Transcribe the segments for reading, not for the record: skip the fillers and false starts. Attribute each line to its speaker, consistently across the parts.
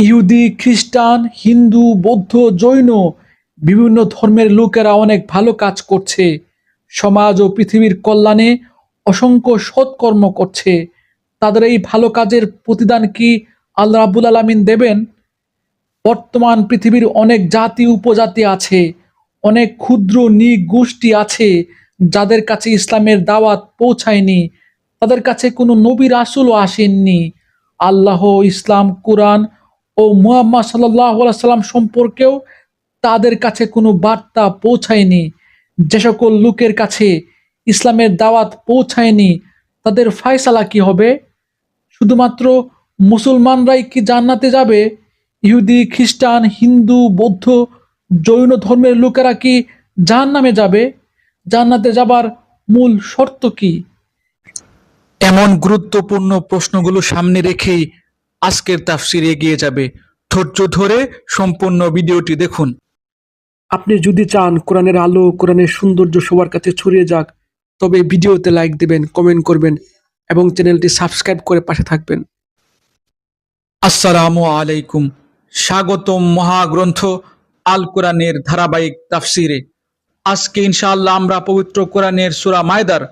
Speaker 1: ইহুদি, খ্রিস্টান, হিন্দু, বৌদ্ধ, জৈন বিভিন্ন ধর্মের লোকেরা অনেক ভালো কাজ করছে। সমাজ ও পৃথিবীর কল্যাণে অসংখ্য সৎকর্ম করছে। তাদের এই ভালো কাজের প্রতিদান কি আল্লাহ রাব্বুল আলামিন দেবেন? বর্তমান পৃথিবীর অনেক জাতি উপজাতি আছে, অনেক ক্ষুদ্র নৃগোষ্ঠী আছে যাদের কাছে ইসলামের দাওয়াত পৌঁছায়নি, তাদের কাছে কোনো নবী রাসূলও আসেননি। আল্লাহ, ইসলাম, কুরআন ও মুহাম্মদ সাল্লাল্লাহু আলাইহি সাল্লাম সম্পর্কেও তাদের কাছে কোনো বার্তা পৌঁছায়নি। যে সকল লোকের কাছে ইসলামের দাওয়াত পৌঁছায়নি, তাদের ফায়সালা কি হবে? শুধুমাত্র মুসলমানরাই কি জান্নাতে যাবে? ইহুদি, খ্রিস্টান, হিন্দু, বৌদ্ধ, জৈন ধর্মের লোকেরা কি জাহান্নামে যাবে? জান্নাতে যাবার মূল শর্ত কি? এমন গুরুত্বপূর্ণ প্রশ্নগুলো সামনে রেখেই আজকের তাফসীর এগিয়ে যাবে। ধৈর্য ধরে সম্পূর্ণ ভিডিওটি দেখুন। আপনি যদি চান কোরআনের আলো, কোরআনের সৌন্দর্য সবার কাছে ছড়িয়ে যাক, তবে ভিডিওতে লাইক দিবেন, কমেন্ট করবেন এবং চ্যানেলটি সাবস্ক্রাইব করে পাশে থাকবেন। আসসালামু আলাইকুম। স্বাগতম মহাগ্রন্থ আল কোরআনের ধারাবাহিক তাফসিরে। আজকে ইনশাআল্লাহ আমরা পবিত্র কোরআনের সূরা মায়দার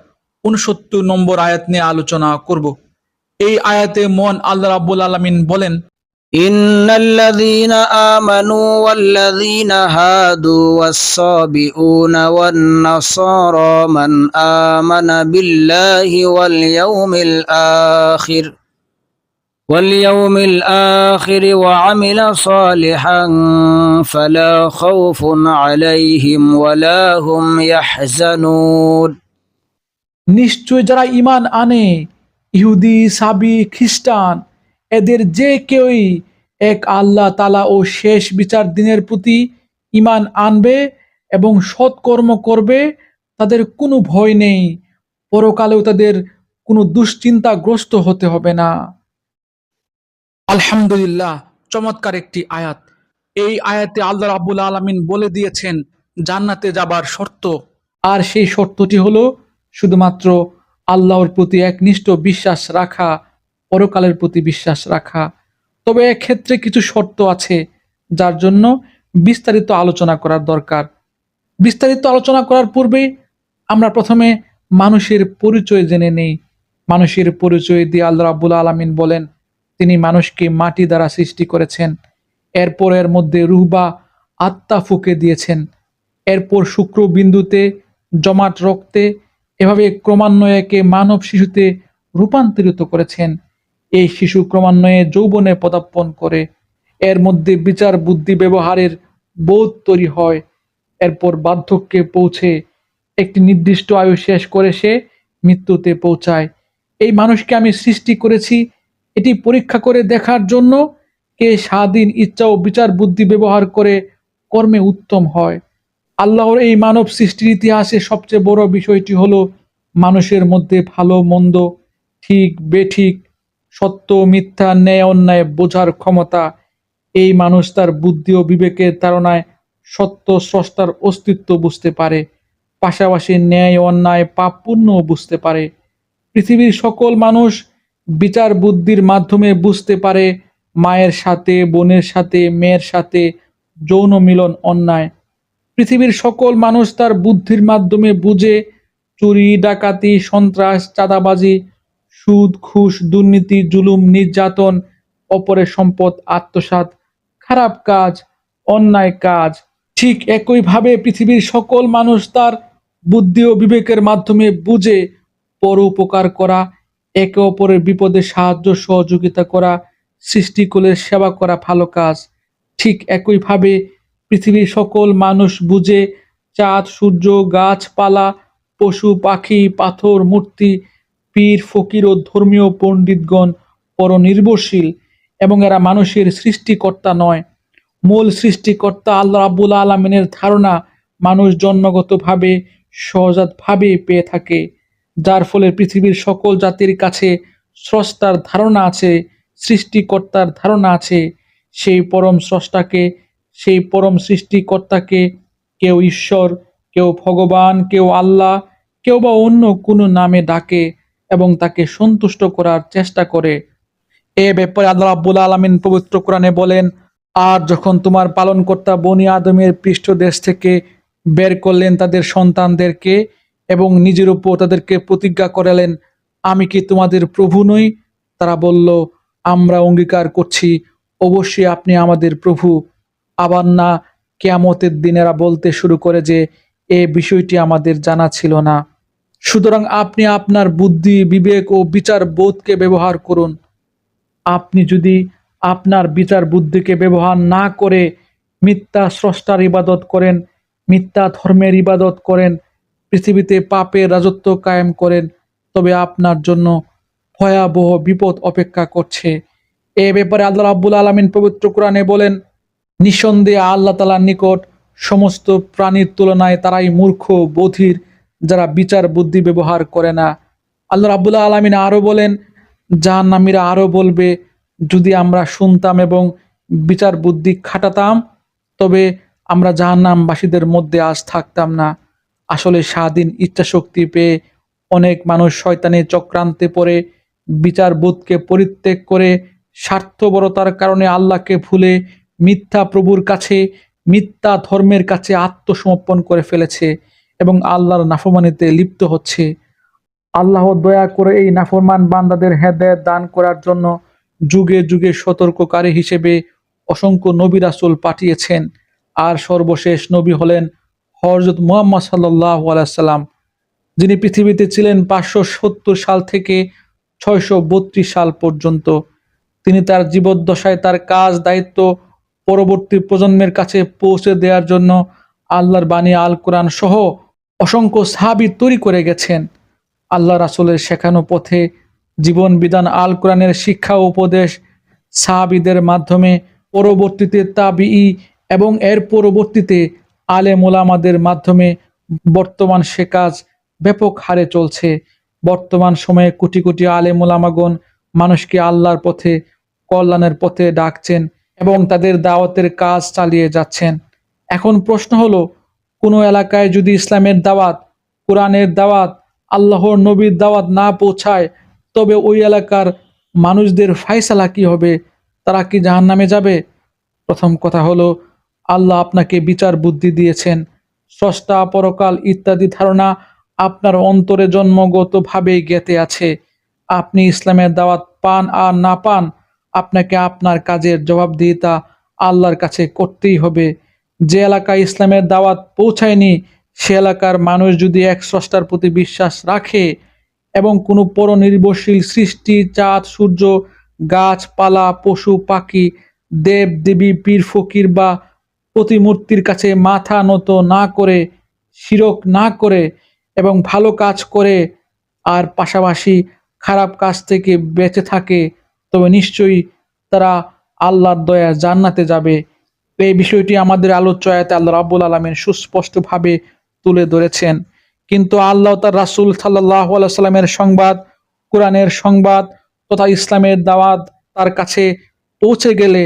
Speaker 1: ৬৯ নম্বর আয়াত নিয়ে আলোচনা করব। এই আয়াতে মন আল্লাহ রাব্বুল আলামিন বলেন,
Speaker 2: إن الذين آمنوا والذين هادوا والصابئون والنصارى من آمن بالله واليوم الآخر وعمل صالحا فلا خوف عليهم ولا هم يحزنون।
Speaker 1: নিশ্চয় যারা ঈমান আনে, ইহুদি, সাবি, খ্রিস্টান, এদের যে কেউই এক আল্লাহ তাআলা ও শেষ বিচার দিনের প্রতি ঈমান আনবে এবং সৎকর্ম করবে, তাদের কোনো ভয় নেই, পরকালেও তাদের কোনো দুশ্চিন্তাগ্রস্ত হতে হবে না। আলহামদুলিল্লাহ, চমৎকার একটি আয়াত। এই আয়াতে আল্লাহ রাব্বুল আলামিন বলে দিয়েছেন জান্নাতে যাবার শর্ত, আর সেই শর্তটি হলো শুধুমাত্র আল্লাহর প্রতি একনিষ্ঠ বিশ্বাস রাখা, পরকালের প্রতি বিশ্বাস রাখা। তবে এক্ষেত্রে কিছু শর্ত আছে যার জন্য বিস্তারিত আলোচনা করার দরকার। বিস্তারিত আলোচনা করার পূর্বে আমরা প্রথমে মানুষের পরিচয় জেনে নেই। মানুষের পরিচয় দিয়ে আল্লাহ রাব্বুল আলামিন বলেন, তিনি মানুষকে মাটি দ্বারা সৃষ্টি করেছেন, এরপর এর মধ্যে রূহ বা আত্মা ফুঁকে দিয়েছেন, এরপর শুক্রবিন্দুতে জমাট রক্তে, এভাবে ক্রমান্বয়ে একে মানব শিশুতে রূপান্তরিত করেছেন। এই শিশু ক্রমান্বয়ে যৌবনে পদার্পণ করে, এর মধ্যে বিচার বুদ্ধি ব্যবহারের বোধ তৈরি হয়, এরপর বার্ধক্যে পৌঁছে একটি নির্দিষ্ট আয়ু শেষ করে সে মৃত্যুতে পৌঁছায়। এই মানুষকে আমি সৃষ্টি করেছি এটি পরীক্ষা করে দেখার জন্য কে স্বাধীন ইচ্ছা ও বিচার বুদ্ধি ব্যবহার করে কর্মে উত্তম হয়। আল্লাহর এই মানব সৃষ্টির ইতিহাসে সবচেয়ে বড় বিষয়টি হলো মানুষের মধ্যে ভালো মন্দ, ঠিক বেঠিক, সত্য মিথ্যা, ন্যায় অন্যায় বোঝার ক্ষমতা। এই মানুষ তার বুদ্ধি ও বিবেকের তাড়নায় সত্য স্রষ্টার অস্তিত্ব বুঝতে পারে, পাশাপাশি ন্যায় অন্যায় পাপ পুণ্যও বুঝতে পারে। পৃথিবীর সকল মানুষ বিচার বুদ্ধির মাধ্যমে বুঝতে পারে মায়ের সাথে, বোনের সাথে, মেয়ের সাথে যৌন মিলন অন্যায়। পৃথিবীর সকল মানুষ তার বুদ্ধির মাধ্যমে বুঝে চুরি, ডাকাতি, সন্ত্রাস, চাঁদাবাজি, সুদ, ঘুষ, দুর্নীতি, জুলুম, নির্যাতন, অপরের সম্পদ আত্মসাৎ, খারাপ কাজ, অন্যায় কাজ। ঠিক একইভাবে পৃথিবীর সকল মানুষ তার বুদ্ধি ও বিবেকের মাধ্যমে বুঝে পরোপকার করা, একে অপরের বিপদে সাহায্য সহযোগিতা করা, সৃষ্টিকুলের সেবা করা ভালো কাজ। ঠিক একইভাবে পৃথিবীর সকল মানুষ বুঝে চাঁদ, সূর্য, গাছপালা, পশু পাখি, পাথর, মূর্তি, পীর ফকির ও ধর্মীয় পণ্ডিতগণ পরনির্ভরশীল এবং এরা মানুষের সৃষ্টিকর্তা নয়। মূল সৃষ্টিকর্তা আল্লাহ রাব্বুল আলামিনের ধারণা মানুষ জন্মগতভাবে সহজাতভাবে পেয়ে থাকে, যার ফলে পৃথিবীর সকল জাতির কাছে স্রষ্টার ধারণা আছে, সৃষ্টিকর্তার ধারণা আছে। সেই পরম স্রষ্টাকে, সেই পরম সৃষ্টিকর্তাকে কেউ ঈশ্বর, কেউ ভগবান, কেউ আল্লাহ, কেউ বা অন্য কোনো নামে ডাকে এবং তাকে সন্তুষ্ট করার চেষ্টা করে। এ ব্যাপারে আল্লাহ রাব্বুল আলামিন পবিত্র কোরআনে বলেন, আর যখন তোমার পালনকর্তা বনি আদমের পৃষ্ঠদেশ থেকে বের করলেন তাদের সন্তানদেরকে এবং নিজের উপর তাদেরকে প্রতিজ্ঞা করালেন, আমি কি তোমাদের প্রভু নই? তারা বলল, আমরা অঙ্গীকার করছি অবশ্যই আপনি আমাদের প্রভু। আবার না কিয়ামতের দিন এরা বলতে শুরু করে যে এ বিষয়টি আমাদের জানা ছিল না। সুতরাং আপনি আপনার বুদ্ধি, বিবেক ও বিচার বোধকে ব্যবহার করুন। আপনি যদি আপনার বিচার বুদ্ধিকে ব্যবহার না করে মিথ্যা স্রষ্টার ইবাদত করেন, মিথ্যা ধর্মের ইবাদত করেন, পৃথিবীতে পাপের রাজত্ব কায়েম করেন, তবে আপনার জন্য ভয়াবহ বিপদ অপেক্ষা করছে। এ ব্যাপারে আল্লাহ রাব্বুল আলামিন পবিত্র কোরআনে বলেন, নিঃসন্দেহে আল্লাহ তাআলার নিকট সমস্ত প্রাণীর তুলনায় তারাই মূর্খ, বধির, যারা বিচার বুদ্ধি ব্যবহার করে না। আল্লাহ রাব্বুল আলামিন আরো বলেন, জাহান্নামীরা আরো বলবে, যদি আমরা শুনতাম এবং বিচার বুদ্ধি খাটাতাম তবে আমরা জাহান্নামবাসীদের মধ্যে আজ থাকতাম না। আসলে স্বাধীন ইচ্ছাশক্তি পেয়ে অনেক মানুষ শয়তানের চক্রান্তে পড়ে বিচার বোধকে পরিত্যাগ করে স্বার্থপরতার কারণে আল্লাহকে ভুলে মিথ্যা প্রভুর কাছে, মিথ্যা ধর্মের কাছে আত্মসমর্পণ করে ফেলেছে এবং আল্লাহর নাফরমানিতে লিপ্ত হচ্ছে। আল্লাহ দয়া করে এই নাফরমান বান্দাদের হেদায়েত দান করার জন্য যুগে যুগে সতর্ককারী হিসেবে অসংখ্য নবী রাসূল পাঠিয়েছেন। আর সর্বশেষ নবী হলেন হযরত মুহাম্মদ সাল্লাল্লাহু আলাইহি সাল্লাম, যিনি পৃথিবীতে ছিলেন 570 সাল থেকে 632 সাল পর্যন্ত। তিনি তার জীবদ্দশায় তার কাজ দায়িত্ব পরবর্তী প্রজন্মের কাছে পৌঁছে দেওয়ার জন্য আল্লাহর বাণী আল কোরআন সহ অসংখ্য সাহাবী তৈরি করে গেছেন। আল্লাহ রাসূলের শেখানো পথে জীবন বিধান আল কোরআনের শিক্ষা ও উপদেশ সাহাবীদের মাধ্যমে, পরবর্তীতে তাবিঈ এবং এর পরবর্তীতে আলেম ওলামাদের মাধ্যমে বর্তমান সে কাজ ব্যাপক হারে চলছে। বর্তমান সময়ে কোটি কোটি আলেম ওলামাগণ মানুষকে আল্লাহর পথে, কল্যাণের পথে ডাকছেন এবং তাদের দাওয়াতের কাজ চালিয়ে যাচ্ছেন। এখন প্রশ্ন হলো, কোনো এলাকায় যদি ইসলামের দাওয়াত, কোরআনের দাওয়াত, আল্লাহর নবীর দাওয়াত না পৌঁছায় তবে ওই এলাকার মানুষদের ফায়সালা কি হবে? তারা কি জাহান্নামে যাবে? প্রথম কথা হলো, আল্লাহ আপনাকে বিচার বুদ্ধি দিয়েছেন, স্রষ্টা, পরকাল ইত্যাদি ধারণা আপনার অন্তরে জন্মগতভাবেই গেঁথে আছে। আপনি ইসলামের দাওয়াত পান আর না পান, আপনাকে আপনার কাজের জবাবদিহিতা আল্লাহর কাছে করতেই হবে। যে এলাকায় ইসলামের দাওয়াত পৌঁছায়নি সে এলাকার মানুষ যদি এক স্রষ্টার প্রতি বিশ্বাস রাখে এবং কোনো পরনির্ভরশীল সৃষ্টি, চাঁদ, সূর্য, গাছপালা, পশু পাখি, দেব দেবী, পীর ফকির বা প্রতিমূর্তির কাছে মাথা নত না করে, শিরক না করে এবং ভালো কাজ করে আর পাশাপাশি খারাপ কাজ থেকে বেঁচে থাকে, তবে নিশ্চয়ই তারা আল্লাহর দয়া জান্নাতে যাবে। এই বিষয়টি আমাদের আলোচ্য আয়াতে আল্লাহ রাব্বুল আলামিন সুস্পষ্টভাবে তুলে ধরেছেন। কিন্তু আল্লাহ তার রাসূল সাল্লাল্লাহু আলাইহি সাল্লামের সংবাদ, কোরআনের সংবাদ তথা ইসলামের দাওয়াত তার কাছে পৌঁছে গেলে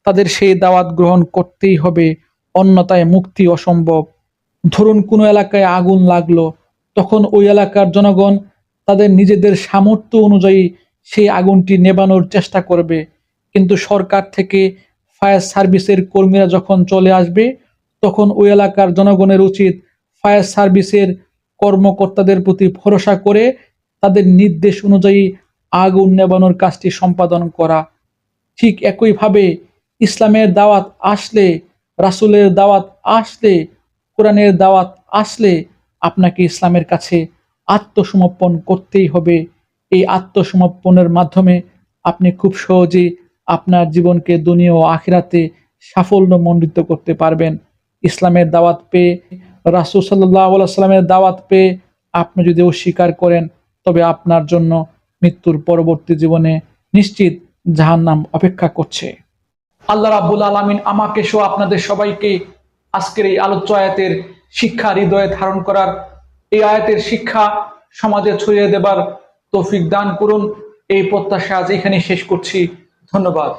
Speaker 1: তাদের সেই দাওয়াত গ্রহণ করতেই হবে, অন্যথায় মুক্তি অসম্ভব। ধরুন কোনো এলাকায় আগুন লাগলো, তখন ওই এলাকার জনগণ তাদের নিজেদের সামর্থ্য অনুযায়ী সেই আগুনটি নেভানোর চেষ্টা করবে, কিন্তু সরকার থেকে ফায়ার সার্ভিসের কর্মীরা যখন চলে আসবে তখন ওই এলাকার জনগণের উচিত ফায়ার সার্ভিসের কর্মকর্তাদের প্রতি ভরসা করে তাদের নির্দেশ অনুযায়ী আগুন নেভানোর কাজটি সম্পাদন করা। ঠিক একইভাবে ইসলামের দাওয়াত আসলে, রাসূলের দাওয়াত আসলে, কোরআনের দাওয়াত আসলে আপনাকে ইসলামের কাছে আত্মসমর্পণ করতেই হবে। এই আত্মসমর্পণের মাধ্যমে আপনি খুব সহজেই আপনার জীবনকে দুনিয়া ও আখিরাতে সাফল্যমণ্ডিত করতে পারবেন। ইসলামের দাওয়াত পেয়ে, রাসূল সাল্লাল্লাহু আলাইহি সাল্লামের দাওয়াত পেয়ে আপনি যদি অস্বীকার করেন তবে আপনার জন্য মৃত্যুর পরবর্তী জীবনে নিশ্চিত জাহান্নাম অপেক্ষা করছে। আল্লাহ রাব্বুল আলামিন আমাকে সহ আপনাদের সবাইকে আজকের এই আলোচ্য আয়াতের শিক্ষা হৃদয়ে ধারণ করার, এই আয়াতের শিক্ষা সমাজে ছড়িয়ে দেবার তৌফিক দান করুন। এই প্রত্যাশা আজ এখানে শেষ করছি। ধন্যবাদ।